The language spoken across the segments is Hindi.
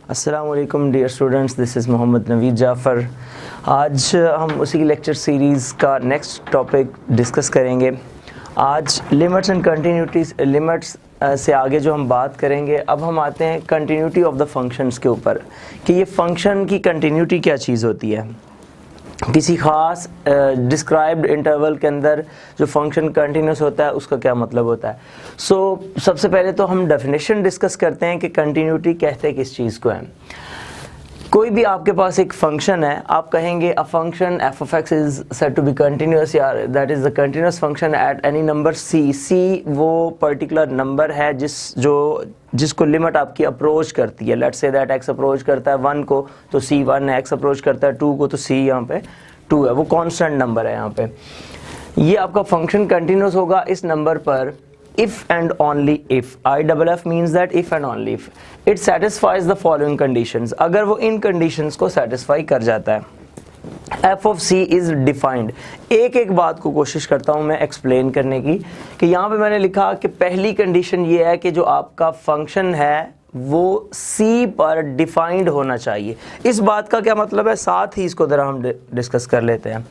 अस्सलाम वालेकुम dear students, this is Mohammad Naveed Jafar. आज हम उसी की लेक्चर सीरीज़ का नेक्स्ट टॉपिक डिस्कस करेंगे। आज लिमिट्स एंड कंटिन्यूटीज, लिमिट्स से आगे जो हम बात करेंगे, अब हम आते हैं कंटिन्यूटी ऑफ द फंक्शंस के ऊपर कि ये फंक्शन की कंटिन्यूटी क्या चीज़ होती है। किसी ख़ास डिस्क्राइब्ड इंटरवल के अंदर जो फंक्शन कंटिन्यूस होता है उसका क्या मतलब होता है। सबसे पहले तो हम डेफिनेशन डिस्कस करते हैं कि कंटिन्यूटी कहते किस चीज़ को है। कोई भी आपके पास एक फंक्शन है, आप कहेंगे a function f of x is said to be continuous, या that is the continuous function at any number c. C वो पर्टिकुलर नंबर है जिसको लिमिट आपकी अप्रोच करती है। Let's say that x approach करता है 1 को तो सी 1 है, एक्स अप्रोच करता है 2 को तो सी यहाँ पे 2 है। वो कांस्टेंट नंबर है यहाँ पे। ये आपका फंक्शन कंटिन्यूस होगा इस नंबर पर if and only if, IFF means that if and only if it satisfies the following conditions। अगर वो इन conditions को satisfy कर जाता है। f of c is defined। एक एक बात को कोशिश करता हूँ मैं एक्सप्लेन करने की कि यहाँ पे मैंने लिखा कि पहली कंडीशन ये है कि जो आपका फंक्शन है वो c पर डिफाइंड होना चाहिए। इस बात का क्या मतलब है, साथ ही इसको ज़रा हम डिस्कस कर लेते हैं।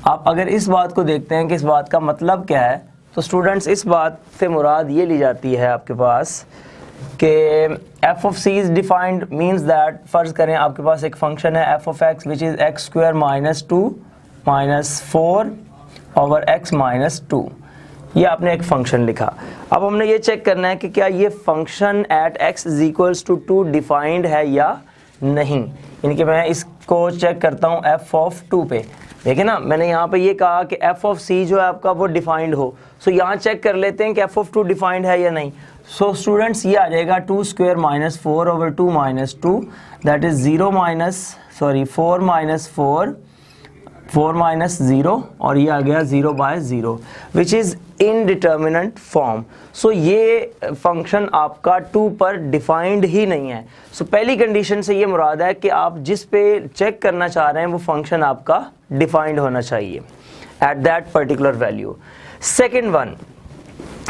आप अगर इस बात को देखते हैं कि इस बात का मतलब क्या है, तो स्टूडेंट्स इस बात से मुराद ये ली जाती है आपके पास कि f of c is defined means that, फ़र्ज़ करें आपके पास एक फंक्शन है f of x which is x square minus 2 minus 4 over x minus 2। ये आपने एक फंक्शन लिखा। अब हमने ये चेक करना है कि क्या ये function at x is equals to 2 defined है या नहीं। यानी कि मैं इसको चेक करता हूँ f of 2 पे। देखिए ना, मैंने यहाँ पे ये कहा कि f of c जो है आपका वो डिफाइंड हो। सो यहाँ चेक कर लेते हैं कि f of 2 डिफाइंड है या नहीं। सो स्टूडेंट्स ये आ जाएगा 2 square minus 4 over 2 minus 2, that is 4 minus 4 minus 0, और ये आ गया 0 by 0 which is indeterminate form. So ये फंक्शन आपका 2 पर डिफाइंड ही नहीं है। सो पहली कंडीशन से ये मुराद है कि आप जिस पे चेक करना चाह रहे हैं वो फंक्शन आपका डिफाइंड होना चाहिए at that particular value. Second one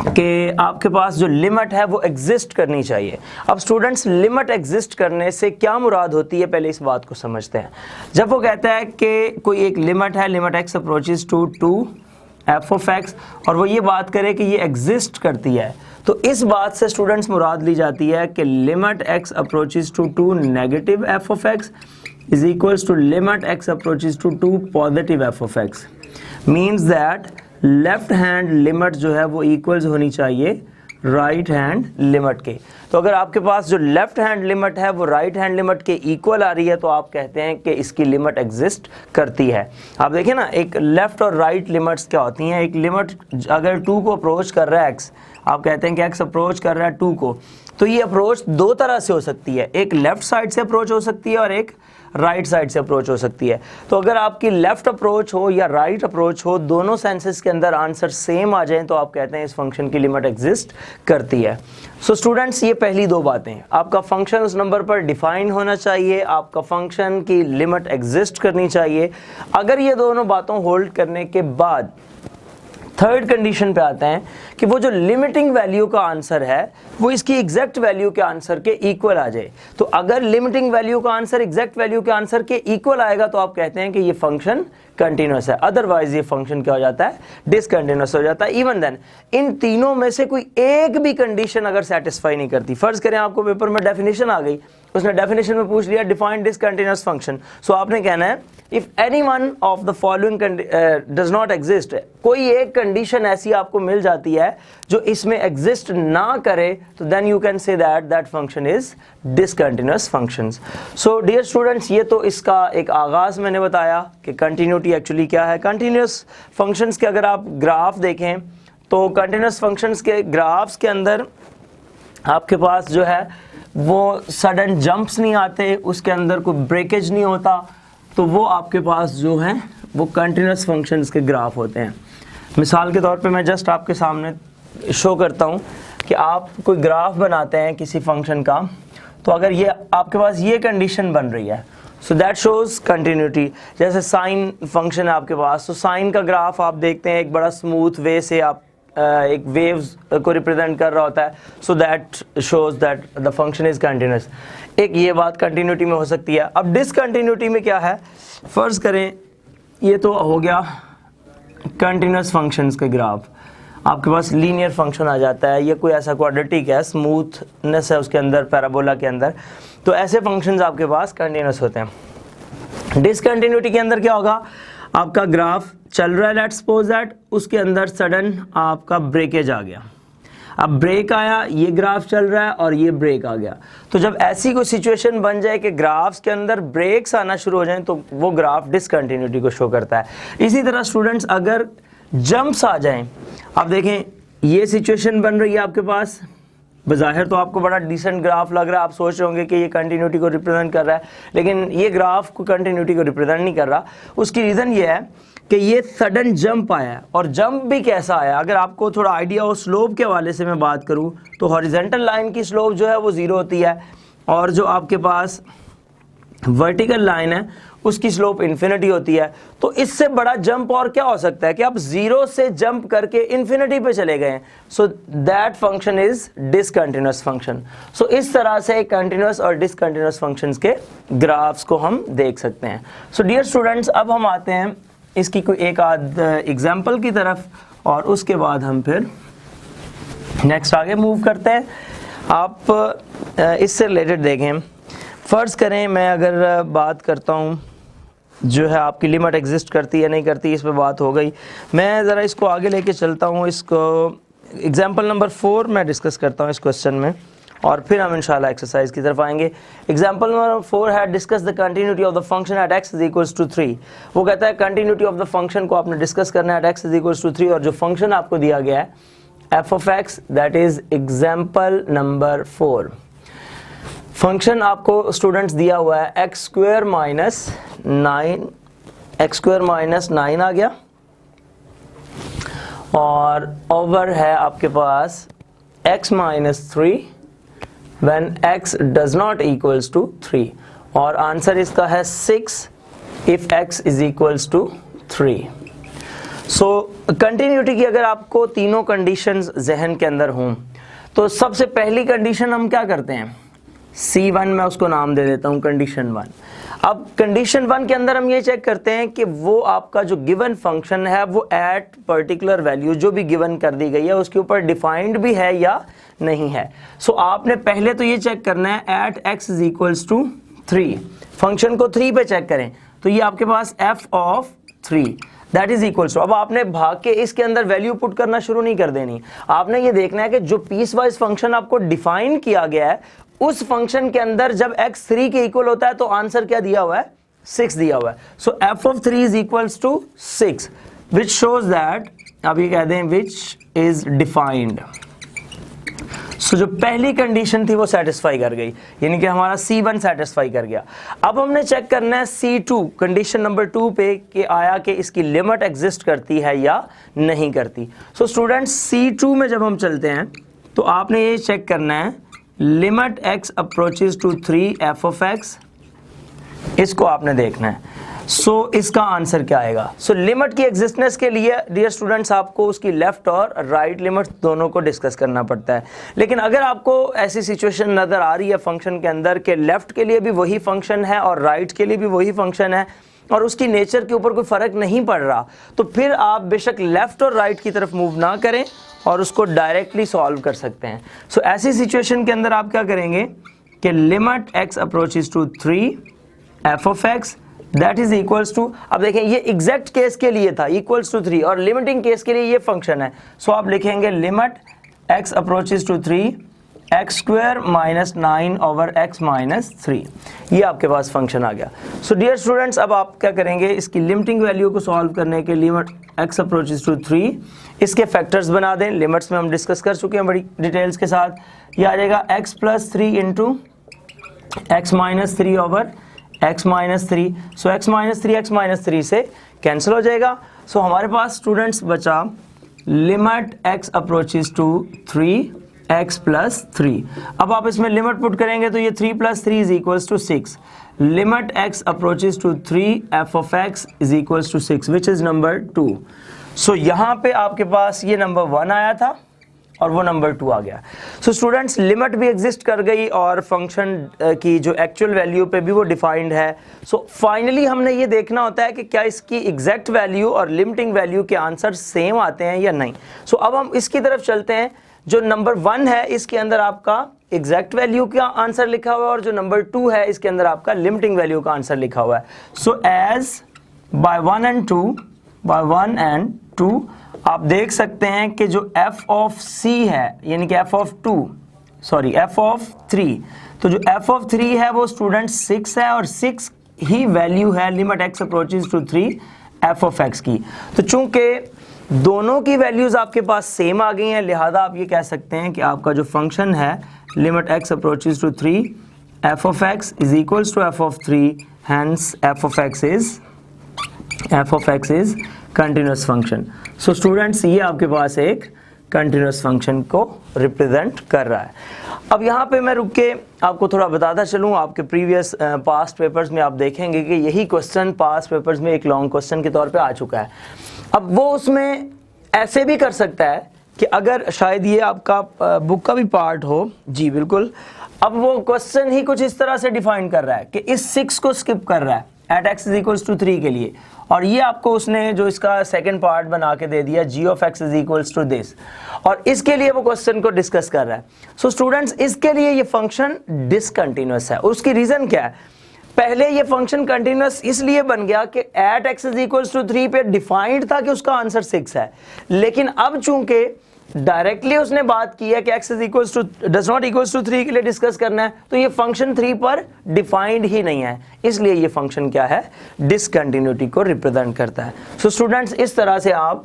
कि आपके पास जो लिमिट है वो एग्जिस्ट करनी चाहिए। अब स्टूडेंट्स लिमिट एग्जिस्ट करने से क्या मुराद होती है, पहले इस बात को समझते हैं। जब वो कहता है कि कोई एक लिमिट है, limit X approaches to F of X, और वो ये बात करे कि ये एग्जिस्ट करती है, तो इस बात से स्टूडेंट्स मुराद ली जाती है कि limit X approaches to negative F of x is equals to limit X approaches to positive F of X. Means that left hand limit जो है वो इक्वल्स होनी चाहिए राइट हैंड लिमिट के। तो अगर आपके पास जो लेफ्ट हैंड लिमिट है वो राइट हैंड लिमिट के इक्वल आ रही है तो आप कहते हैं कि इसकी लिमिट एग्जिस्ट करती है। आप देखिए ना, एक लेफ्ट और राइट लिमिट्स क्या होती हैं। एक लिमिट अगर 2 को अप्रोच कर रहा है x, आप कहते हैं कि x अप्रोच कर रहा है 2 को, तो ये अप्रोच दो तरह से हो सकती है। एक लेफ्ट साइड से अप्रोच हो सकती है और एक राइट साइड से अप्रोच हो सकती है। तो अगर आपकी लेफ्ट अप्रोच हो या राइट अप्रोच हो, दोनों सेंसेस के अंदर आंसर सेम आ जाएं तो आप कहते हैं इस फंक्शन की लिमिट एग्जिस्ट करती है। सो स्टूडेंट्स ये पहली दो बातें, आपका फंक्शन उस नंबर पर डिफाइन होना चाहिए, आपका फंक्शन की लिमिट एग्जिस्ट करनी चाहिए। अगर ये दोनों बातों होल्ड करने के बाद थर्ड कंडीशन पे आते हैं कि वो जो लिमिटिंग वैल्यू का आंसर है वो इसकी एग्जैक्ट वैल्यू के आंसर के इक्वल आ जाए। तो अगर लिमिटिंग वैल्यू का आंसर एग्जैक्ट वैल्यू के आंसर के इक्वल आएगा तो आप कहते हैं कि ये फंक्शन कंटिन्यूस है। अदरवाइज ये फंक्शन क्या हो जाता है, डिसकंटिन्यूस हो जाता है। इवन देन इन तीनों में से कोई एक भी कंडीशन अगर सेटिस्फाई नहीं करती, फर्ज करें आपको पेपर में डेफिनेशन आ गई, उसने डेफिनेशन में पूछ लिया डिफाइन डिसकंटिन्यूस फंक्शन, सो आपने कहना है if any one of the following does not exist. कोई एक कंडीशन ऐसी आपको मिल जाती है जो इसमें एग्जिस्ट ना करे तो then you can say that function is discontinuous functions. So dear students, ये तो इसका एक आगाज मैंने बताया कि कंटिन्यूटी एक्चुअली क्या है। कंटिन्यूस फंक्शंस के अगर आप ग्राफ देखें तो कंटिन्यूस फंक्शंस के ग्राफ्स के अंदर आपके पास जो है वो सडन जंप्स नहीं आते, उसके अंदर कोई ब्रेकेज नहीं होता, तो वो आपके पास जो है वो कंटिन्यूस फंक्शंस के ग्राफ होते हैं। मिसाल के तौर पे मैं जस्ट आपके सामने शो करता हूँ कि आप कोई ग्राफ बनाते हैं किसी फंक्शन का, तो अगर ये आपके पास ये कंडीशन बन रही है सो दैट शोज कंटिन्यूटी। जैसे साइन फंक्शन है आपके पास, तो साइन का ग्राफ आप देखते हैं एक बड़ा स्मूथ वे से आप एक वेव्स को रिप्रेजेंट कर रहा होता है, so that shows that the function is continuous. एक ये बात कंटिन्यूटी में हो सकती है। अब डिसकंटिन्यूटी में क्या है, फर्ज करें ये तो हो गया कंटिन्यूस फंक्शंस के ग्राफ, आपके पास लीनियर फंक्शन आ जाता है, ये कोई ऐसा क्वाड्रेटिक है, स्मूथनेस है उसके अंदर, पैराबोला के अंदर, तो ऐसे फंक्शंस आपके पास कंटिन्यूस होते हैं। डिसकंटिन्यूटी के अंदर क्या होगा, आपका ग्राफ चल रहा है, लेट्स सपोज दैट, उसके अंदर सडन आपका ब्रेकेज आ गया। अब ब्रेक आया, ये ग्राफ चल रहा है और ये ब्रेक आ गया, तो जब ऐसी कोई सिचुएशन बन जाए कि ग्राफ्स के अंदर ब्रेक्स आना शुरू हो जाएं तो वो ग्राफ डिसकंटिन्यूटी को शो करता है। इसी तरह स्टूडेंट्स अगर जंप्स आ जाएं, आप देखें ये सिचुएशन बन रही है आपके पास, बज़ाहिर तो आपको बड़ा डिसेंट ग्राफ लग रहा है, आप सोच रहे होंगे कि ये कंटिन्यूटी को रिप्रेजेंट कर रहा है, लेकिन ये ग्राफ को कंटिन्यूटी को रिप्रेजेंट नहीं कर रहा। उसकी रीज़न ये है कि ये सडन जंप आया है, और जंप भी कैसा आया, अगर आपको थोड़ा आइडिया हो स्लोप के हवाले से मैं बात करूं तो हॉरिजॉन्टल लाइन की स्लोप जो है वो 0 होती है, और जो आपके पास वर्टिकल लाइन है उसकी स्लोप इन्फिनिटी होती है। तो इससे बड़ा जंप और क्या हो सकता है कि आप 0 से जंप करके इन्फिनिटी पे चले गए, so that function is discontinuous function. So इस तरह से कंटिन्यूअस और डिसकंटिन्यूअस फंक्शंस के ग्राफ्स को हम देख सकते हैं। सो डियर स्टूडेंट्स, अब हम आते हैं इसकी कोई एक आध एग्जाम्पल की तरफ, और उसके बाद हम फिर नेक्स्ट आगे मूव करते हैं। आप इससे रिलेटेड देखें, फ़र्ज़ करें मैं अगर बात करता हूँ जो है आपकी लिमिट एग्जिस्ट करती है नहीं करती, इस पे बात हो गई। मैं ज़रा इसको आगे लेके चलता हूँ, इसको एग्जाम्पल नंबर 4 मैं डिस्कस करता हूँ इस क्वेश्चन में, और फिर हम इंशाल्लाह एक्सरसाइज की तरफ आएंगे। एग्जाम्पल नंबर 4 है discuss the continuity of the function at x is equals to 3। वो कहता है कंटिन्यूटी ऑफ द फंक्शन को आपने डिस्कस करना है at x is equals to 3, और जो फंक्शन आपको दिया गया है f of x, that is example number 4। Function आपको स्टूडेंट्स दिया हुआ है एक्स स्क्वायर माइनस 9 आ गया, और ओवर है आपके पास x minus 3 when x does not equals to 3, और आंसर इसका है 6 if x is equals to 3। So continuity की अगर आपको तीनों कंडीशंस जहन के अंदर हों तो सबसे पहली कंडीशन हम क्या करते हैं, C1 मैं उसको नाम दे देता हूं कंडीशन 1। अब कंडीशन 1 के अंदर हम ये चेक करते हैं कि वो आपका जो गिवन फंक्शन है वो एट पर्टिकुलर वैल्यू जो भी गिवन कर दी गई है उसके ऊपर डिफाइंड भी है या नहीं है। सो आपने पहले तो ये चेक करना है at x is equals to 3, function को 3 पे चेक करें तो ये आपके पास f of 3 that is equals to, अब आपने भाग के इसके अंदर वैल्यू पुट करना शुरू नहीं कर देनी, आपने ये देखना है कि जो पीस वाइज फंक्शन आपको डिफाइन किया गया है उस फंक्शन के अंदर जब x 3 के इक्वल होता है तो आंसर क्या दिया हुआ है, 6 दिया हुआ है। So f of 3 is equals to 6 which shows that, अब ये कह दें विच इज डिफाइंड। सो जो पहली कंडीशन थी वो सेटिस्फाई कर गई, यानी कि हमारा C1 सेटिस्फाई कर गया। अब हमने चेक करना है C2 कंडीशन नंबर 2 पे कि आया कि इसकी लिमिट एग्जिस्ट करती है या नहीं करती। सो स्टूडेंट्स C2 में जब हम चलते हैं तो आपने ये चेक करना है limit x approaches to 3 f of x, इसको आपने देखना है। सो इसका आंसर क्या आएगा। सो लिमिट की एग्जिस्टेंस के लिए डियर स्टूडेंट्स आपको उसकी लेफ्ट और राइट लिमिट दोनों को डिस्कस करना पड़ता है, लेकिन अगर आपको ऐसी सिचुएशन नज़र आ रही है फंक्शन के अंदर कि लेफ्ट के लिए भी वही फंक्शन है और राइट के लिए भी वही फंक्शन है और उसकी नेचर के ऊपर कोई फ़र्क नहीं पड़ रहा, तो फिर आप बेशक लेफ़्ट और राइट की तरफ मूव ना करें और उसको डायरेक्टली सॉल्व कर सकते हैं। सो ऐसी सिचुएशन के अंदर आप क्या करेंगे कि limit x approaches to 3 f of x that is equals to, अब देखें ये एग्जैक्ट केस के लिए था इक्वल्स टू 3 और लिमिटिंग केस के लिए ये फंक्शन है। सो आप लिखेंगे limit x approaches to 3 x square minus 9 over x minus 3, ये आपके पास फंक्शन आ गया। सो डियर स्टूडेंट्स अब आप क्या करेंगे, इसकी लिमिटिंग वैल्यू को सॉल्व करने के लिमिट x अप्रोचेस टू 3 इसके फैक्टर्स बना दें, लिमिट्स में हम डिस्कस कर चुके हैं बड़ी डिटेल्स के साथ। ये आ जाएगा x plus 3 into x minus 3 over x minus 3। So x minus 3 से कैंसिल हो जाएगा। सो हमारे पास स्टूडेंट्स बचा limit x approaches to 3 x plus 3। अब आप इसमें लिमिट पुट करेंगे तो ये 3 plus 3 is equals to 6। Limit x approaches to 3 f of x is equals to 6 which is number 2। So यहाँ पे आपके पास ये नंबर 1 आया था और वो नंबर 2 आ गया। सो स्टूडेंट्स लिमिट भी एग्जिस्ट कर गई और फंक्शन की जो एक्चुअल वैल्यू पे भी वो डिफाइंड है। सो फाइनली हमने ये देखना होता है कि क्या इसकी एग्जैक्ट वैल्यू और लिमिटिंग वैल्यू के आंसर सेम आते हैं या नहीं। सो अब हम इसकी तरफ चलते हैं। जो नंबर 1 है इसके अंदर आपका एग्जैक्ट वैल्यू का आंसर लिखा हुआ है और जो नंबर 2 है इसके अंदर आपका लिमिटिंग वैल्यू का आंसर लिखा हुआ है। सो एज बाय 1 एंड 2 आप देख सकते हैं कि जो f ऑफ c है यानी कि f ऑफ 3, तो जो f ऑफ 3 है वो स्टूडेंट 6 है और 6 ही वैल्यू है limit x approaches to 3 f of x की। तो चूंकि दोनों की वैल्यूज आपके पास सेम आ गई हैं, लिहाजा आप ये कह सकते हैं कि आपका जो फंक्शन है limit x approaches to 3 f of x is equals to f of 3, hence f of x is continuous function. So students ये आपके पास एक कंटिन्यूअस फंक्शन को रिप्रेजेंट कर रहा है। अब यहाँ पे मैं रुक के आपको थोड़ा बताता चलूँ, आपके प्रीवियस पास्ट पेपर्स में आप देखेंगे कि यही क्वेश्चन पास्ट पेपर्स में एक लॉन्ग क्वेश्चन के तौर पे आ चुका है। अब वो उसमें ऐसे भी कर सकता है कि अगर शायद ये आपका बुक का भी पार्ट हो, जी बिल्कुल, अब वो क्वेश्चन ही कुछ इस तरह से डिफाइन कर रहा है कि इस 6 को स्किप कर रहा है at x is equals to 3 के लिए, और ये आपको उसने जो इसका सेकंड पार्ट बना के दे दिया g of x is equals to this, और इसके लिए वो क्वेश्चन को डिस्कस कर रहा है। सो स्टूडेंट्स इसके लिए ये फंक्शन डिसकंटिन्यूअस है। उसकी रीजन क्या है? पहले ये फंक्शन कंटिन्यूअस इसलिए बन गया कि at x is equals to 3 पे डिफाइंड था कि उसका आंसर 6 है, लेकिन अब चूंकि डायरेक्टली उसने बात की है कि x is equals to does not equals to 3 के लिए डिस्कस करना है, तो ये फंक्शन 3 पर डिफाइंड ही नहीं है, इसलिए ये फंक्शन क्या है? डिसकंटिन्यूटी को रिप्रेजेंट करता है। सो स्टूडेंट्स इस तरह से आप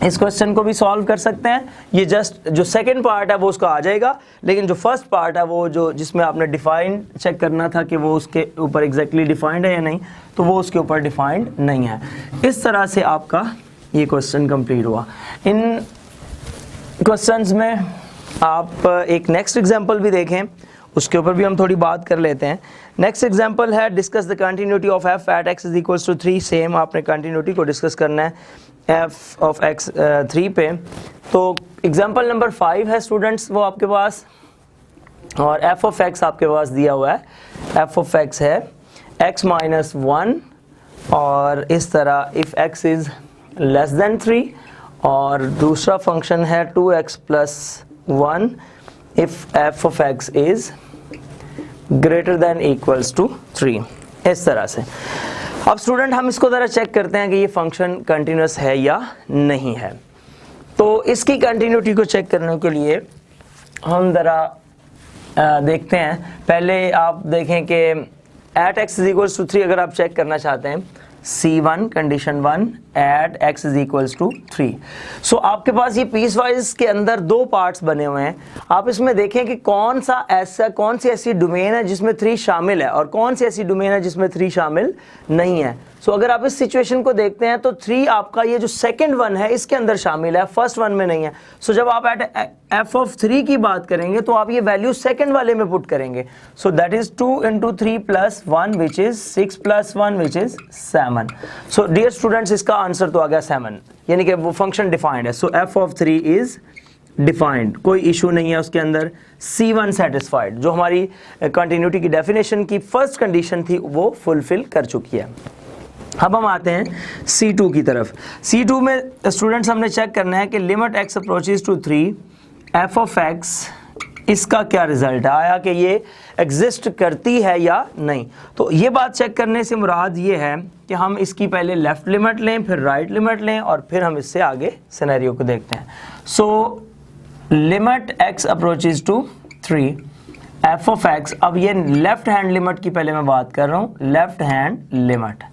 इस क्वेश्चन को भी सॉल्व कर सकते हैं। ये जस्ट जो सेकंड पार्ट है वो उसका आ जाएगा, लेकिन जो फर्स्ट पार्ट है वो जो जिसमें आपने डिफाइंड चेक करना था कि वो उसके ऊपर एग्जैक्टली डिफाइंड है या नहीं, तो वो उसके ऊपर डिफाइंड नहीं है। इस तरह से आपका ये क्वेश्चन कंप्लीट हुआ। इन क्वेश्चंस में आप एक नेक्स्ट एग्जांपल भी देखें, उसके ऊपर भी हम थोड़ी बात कर लेते हैं। नेक्स्ट एग्जांपल है discuss the continuity of f at x is equals to 3। Same आपने कंटिन्यूटी को डिस्कस करना है f ऑफ x 3 पे। तो एग्जांपल नंबर 5 है स्टूडेंट्स वो आपके पास, और f ऑफ x आपके पास दिया हुआ है। f ऑफ x है x माइनस 1, और इस तरह if x is less than 3, और दूसरा फंक्शन है 2x plus 1 if f of x is greater than equals to 3। इस तरह से अब स्टूडेंट हम इसको ज़रा चेक करते हैं कि ये फंक्शन कंटिन्यूअस है या नहीं है। तो इसकी कंटिन्यूटी को चेक करने के लिए हम ज़रा देखते हैं। पहले आप देखें कि at x is equals to 3 अगर आप चेक करना चाहते हैं, C1 condition 1 at x is equals to 3। So आपके पास ये पीसवाइज के अंदर 2 पार्ट्स बने हुए हैं। आप इसमें देखें कि कौन सी ऐसी डोमेन है जिसमें 3 शामिल है और कौन सी ऐसी डोमेन है जिसमें 3 शामिल नहीं है। सो अगर आप इस सिचुएशन को देखते हैं तो 3 आपका ये जो सेकंड वन है इसके अंदर शामिल है, फर्स्ट वन में नहीं है। सो जब आप एट f ऑफ 3 की बात करेंगे तो आप ये वैल्यू सेकंड वाले में पुट करेंगे। So that is 2 into 3 plus 1 which is 6 plus 1 which is 7। So dear students इसका आंसर तो आ गया 7, यानी कि वो फंक्शन डिफाइंड है। So f of 3 is defined, कोई इशू नहीं है उसके अंदर। C1 सेटिस्फाइड, जो हमारी कंटिन्यूटी की डेफिनेशन की फर्स्ट कंडीशन थी वो फुलफिल कर चुकी है। अब हम आते हैं C2 की तरफ। C2 में स्टूडेंट्स हमने चेक करना है कि limit x approaches to 3 f of x, इसका क्या रिजल्ट है, आया कि ये एग्जिस्ट करती है या नहीं। तो ये बात चेक करने से मुराद ये है कि हम इसकी पहले लेफ्ट लिमिट लें, फिर राइट लिमिट लें, और फिर हम इससे आगे सिनेरियो को देखते हैं। So limit x approaches to 3 f of x, अब ये लेफ्ट हैंड लिमिट की पहले मैं बात कर रहा हूँ, left hand limit.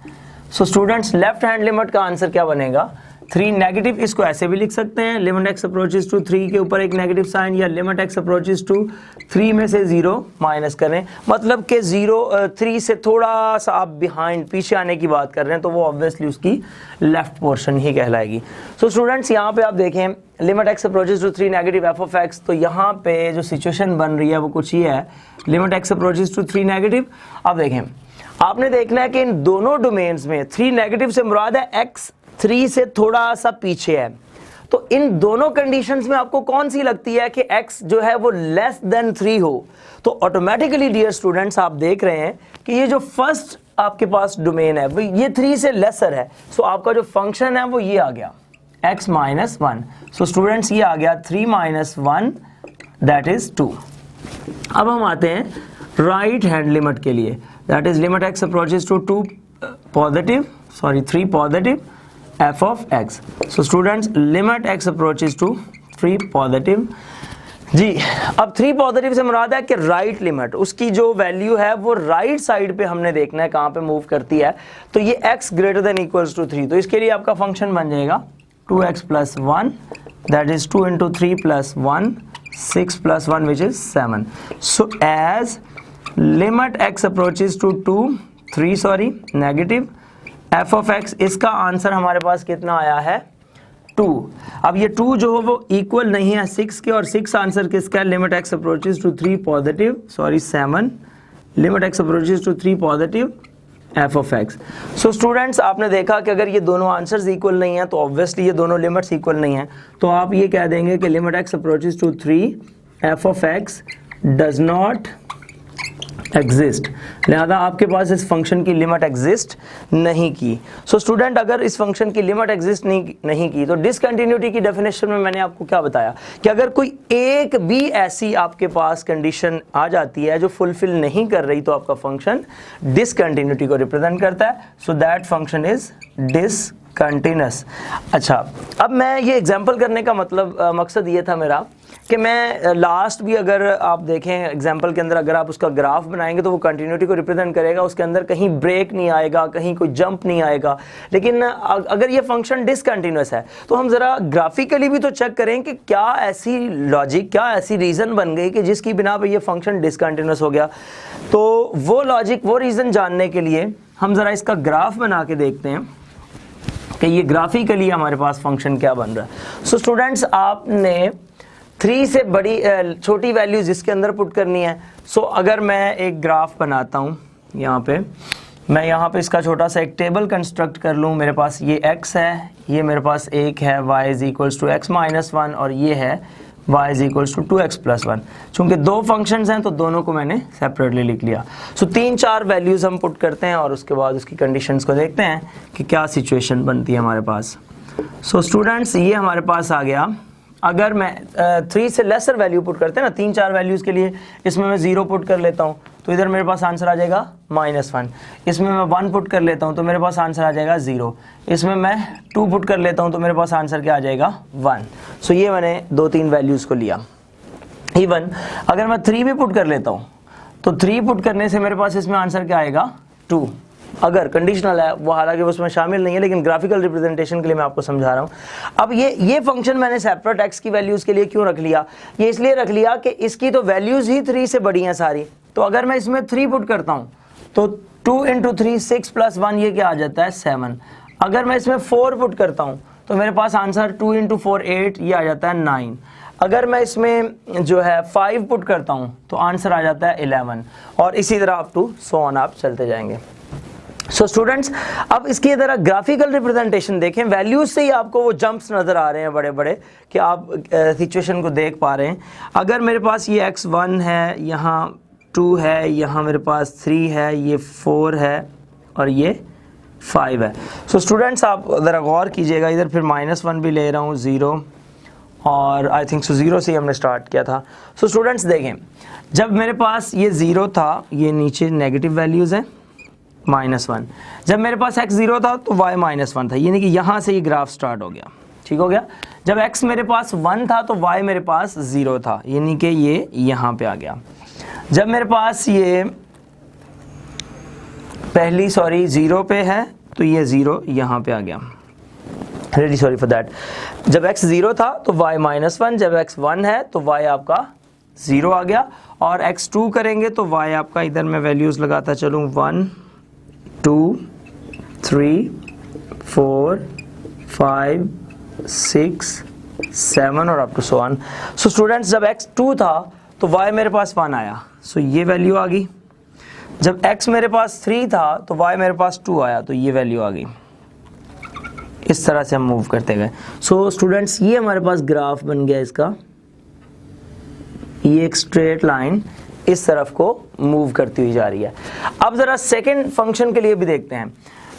So students left hand limit का आंसर क्या बनेगा? 3 नेगेटिव, इसको ऐसे भी लिख सकते हैं, लिमिट x अप्रोचेस टू 3 के ऊपर एक नेगेटिव साइन, या लिमिट x अप्रोचेस टू 3 में से 0 माइनस करें, मतलब कि 3 से थोड़ा सा आप बिहाइंड पीछे आने की बात कर रहे हैं, तो वो ऑब्वियसली उसकी लेफ्ट पोर्शन ही कहलाएगी। सो स्टूडेंट्स यहाँ पे आप देखें limit x approaches to 3 negative f of x, तो यहाँ पे जो सिचुएशन बन रही है वो कुछ ये है, limit x approaches to 3 negative. अब देखें आपने देखना है कि इन दोनों डोमेन्स में 3 नेगेटिव से मुराद है x 3 से थोड़ा सा पीछे है। तो इन दोनों कंडीशंस में आपको कौन सी लगती है कि x जो है वो लेस देन 3 हो? तो ऑटोमेटिकली डियर स्टूडेंट्स आप देख रहे हैं कि ये जो फर्स्ट आपके पास डोमेन है वो ये 3 से लेसर है। सो आपका जो फंक्शन है वो ये आ गया x माइनस 1। सो स्टूडेंट्स ये आ गया 3 माइनस 1 दैट इज 2। अब हम आते हैं राइट हैंड लिमिट के लिए, that is limit x approaches to 3 positive f of x। so students limit x approaches to 3 positive. जी अब 3 पॉजिटिव से मुराद है कि राइट लिमिट, उसकी जो वैल्यू है वो राइट साइड पे हमने देखना है कहाँ पे मूव करती है। तो ये x greater than equals to 3, तो इसके लिए आपका फंक्शन बन जाएगा 2x plus 1 that is 2 into 3 plus 1 6 plus 1 which is 7। So as limit x approaches to 3 negative f of x, इसका आंसर हमारे पास कितना आया है 2। अब ये 2 जो हो वो इक्वल नहीं है 6 के, और 6 आंसर किसका है? Limit x approaches to 3 positive 7 limit x approaches to 3 positive f of x। So students आपने देखा कि अगर ये दोनों आंसर्स इक्वल नहीं है तो ऑब्वियसली ये दोनों लिमिट्स इक्वल नहीं है, तो आप ये कह देंगे कि limit x approaches to 3 f of x does not exist, लिहाजा आपके पास इस फंक्शन की लिमिट एग्जिस्ट नहीं की। सो स्टूडेंट अगर इस फंक्शन की लिमिट एग्जिस्ट नहीं की तो डिसकंटिन्यूटी की डेफिनेशन में मैंने आपको क्या बताया कि अगर कोई एक भी ऐसी आपके पास कंडीशन आ जाती है जो फुलफिल नहीं कर रही तो आपका फंक्शन डिसकंटिन्यूटी को रिप्रेजेंट करता है। सो दैट फंक्शन इज डिसकंटिन्यूअस। अच्छा, अब मैं ये एग्जाम्पल करने का मतलब मकसद ये था मेरा कि मैं लास्ट भी अगर आप देखें एग्जाम्पल के अंदर अगर आप उसका ग्राफ बनाएंगे तो वो कंटिन्यूटी को रिप्रेजेंट करेगा, उसके अंदर कहीं ब्रेक नहीं आएगा, कहीं कोई जंप नहीं आएगा। लेकिन अगर ये फंक्शन डिसकंटिन्यूअस है तो हम ज़रा ग्राफिकली भी तो चेक करें कि क्या ऐसी लॉजिक, क्या ऐसी रीज़न बन गई कि जिसकी बिना पे ये फंक्शन डिसकंटिन्यूअस हो गया। तो वो लॉजिक, वो रीज़न जानने के लिए हम ज़रा इसका ग्राफ बना के देखते हैं कि ये ग्राफिकली हमारे पास फंक्शन क्या बन रहा है। सो स्टूडेंट्स आपने 3 से बड़ी छोटी वैल्यूज जिसके अंदर पुट करनी है। सो अगर मैं एक ग्राफ बनाता हूँ यहाँ पे, मैं यहाँ पे इसका छोटा सा एक टेबल कंस्ट्रक्ट कर लूँ। मेरे पास ये x है, ये मेरे पास 1 है, y is equals to x minus 1, और ये है y is equals to 2x plus 1। चूँकि दो फंक्शंस हैं तो दोनों को मैंने सेपरेटली लिख लिया। सो 3-4 वैल्यूज हम पुट करते हैं और उसके बाद उसकी कंडीशंस को देखते हैं कि क्या सिचुएशन बनती है हमारे पास। सो स्टूडेंट्स ये हमारे पास आ गया। अगर मैं 3 से लेसर वैल्यू पुट करते हैं ना, 3-4 वैल्यूज़ के लिए, इसमें मैं 0 पुट कर लेता हूँ तो इधर मेरे पास आंसर आ जाएगा -1। इसमें मैं 1 पुट कर लेता हूँ तो मेरे पास आंसर आ जाएगा 0। इसमें मैं 2 पुट कर लेता हूँ तो मेरे पास आंसर क्या आ जाएगा 1। सो ये मैंने 2-3 वैल्यूज़ को लिया। इवन अगर मैं 3 भी पुट कर लेता हूँ तो 3 पुट करने से मेरे पास इसमें आंसर क्या आएगा 2। अगर कंडीशनल है वो, हालांकि उसमें शामिल नहीं है, लेकिन ग्राफिकल रिप्रेजेंटेशन के लिए मैं आपको समझा रहा हूँ। अब ये फंक्शन मैंने सेपरेट x की वैल्यूज़ के लिए क्यों रख लिया? ये इसलिए रख लिया कि इसकी तो वैल्यूज़ ही 3 से बड़ी हैं सारी। तो अगर मैं इसमें 3 पुट करता हूँ तो 2 इंटू 3 6 प्लस 1 ये क्या आ जाता है 7। अगर मैं इसमें 4 पुट करता हूँ तो मेरे पास आंसर 2 इंटू 4 8 ये आ जाता है 9। अगर मैं इसमें जो है 5 पुट करता हूँ तो आंसर आ जाता है 11, और इसी तरह अप टू सो ऑन आप चलते जाएंगे। सो स्टूडेंट्स अब इसकी तरह ग्राफिकल रिप्रेजेंटेशन देखें, वैल्यूज से ही आपको वो जंप्स नज़र आ रहे हैं बड़े बड़े कि आप सिचुएशन को देख पा रहे हैं। अगर मेरे पास ये x1 है, यहाँ 2 है, यहाँ मेरे पास 3 है, ये 4 है और ये 5 है। सो स्टूडेंट्स आप ज़रा गौर कीजिएगा, इधर फिर -1 भी ले रहा हूँ, 0, और आई थिंक सो 0 से ही हमने स्टार्ट किया था। सो स्टूडेंट्स देखें, जब मेरे पास ये 0 था, ये नीचे नेगेटिव वैल्यूज़ हैं, -1। जब मेरे पास x 0 था तो y -1 था, यानी कि यहाँ से ये ग्राफ स्टार्ट हो गया। ठीक हो गया। जब x मेरे पास 1 था तो y मेरे पास 0 था, यानी कि ये यहाँ पे आ गया। जब मेरे पास ये पहली 0 पे है तो ये 0 यहाँ पे आ गया। Really sorry for that. जब x 0 था तो y -1, जब x 1 है तो y आपका 0 आ गया, और x 2 करेंगे तो y आपका, इधर मैं वैल्यूज़ लगाता चलूँ, 1 2 3 4 5 6 7 और up to so on. So students जब x 2 था तो y मेरे पास 1 आया, सो ये वैल्यू आ गई। जब x मेरे पास 3 था तो y मेरे पास 2 आया, तो ये वैल्यू आ गई। इस तरह से हम मूव करते गए। सो स्टूडेंट्स, ये हमारे पास ग्राफ बन गया इसका, ये एक स्ट्रेट लाइन इस तरफ को मूव करती हुई जा रही है। अब ज़रा सेकंड फंक्शन के लिए भी देखते हैं।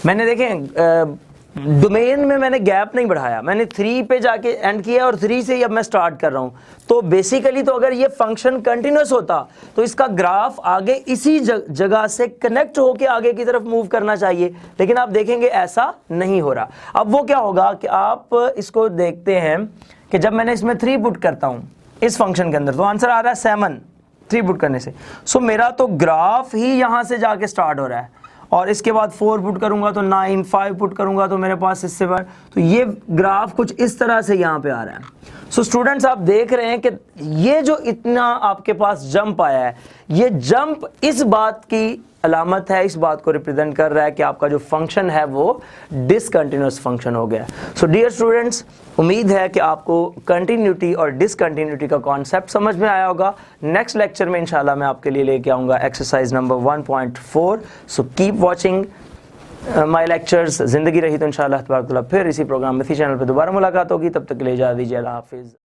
मैंने देखें डोमेन में मैंने गैप नहीं बढ़ाया, मैंने 3 पे जाके एंड किया और 3 से ही अब मैं स्टार्ट कर रहा हूँ। तो बेसिकली तो अगर ये फंक्शन कंटिन्यूस होता तो इसका ग्राफ आगे इसी जगह से कनेक्ट होके आगे की तरफ मूव करना चाहिए, लेकिन आप देखेंगे ऐसा नहीं हो रहा। अब वो क्या होगा कि आप इसको देखते हैं कि जब मैंने इसमें 3 पुट करता हूँ इस फंक्शन के अंदर, तो आंसर आ रहा है 7 3 पुट करने से। सो मेरा तो ग्राफ ही यहाँ से जाके स्टार्ट हो रहा है, और इसके बाद 4 पुट करूंगा तो 9, 5 पुट करूंगा तो मेरे पास इससे बार, तो ये ग्राफ कुछ इस तरह से यहाँ पे आ रहा है। सो स्टूडेंट्स, आप देख रहे हैं कि ये जो इतना आपके पास जंप आया है, ये जंप इस बात की अलामत है, इस बात को रिप्रेजेंट कर रहा है कि आपका जो फंक्शन है वो डिसकंटिन्यूअस फंक्शन हो गया। सो डियर स्टूडेंट्स, उम्मीद है कि आपको कंटिन्यूटी और डिसकंटिन्यूटी का कॉन्सेप्ट समझ में आया होगा। नेक्स्ट लेक्चर में इंशाल्लाह मैं आपके लिए लेके आऊँगा exercise number 1.4। So keep watching my lectures. ज़िंदगी रही तो इंशाल्लाह तबारक तआला फिर इसी प्रोग्राम में इसी चैनल पर दोबारा मुलाकात होगी। तब तक के लिए इजाज़त दीजिए। अल्लाह हाफिज़।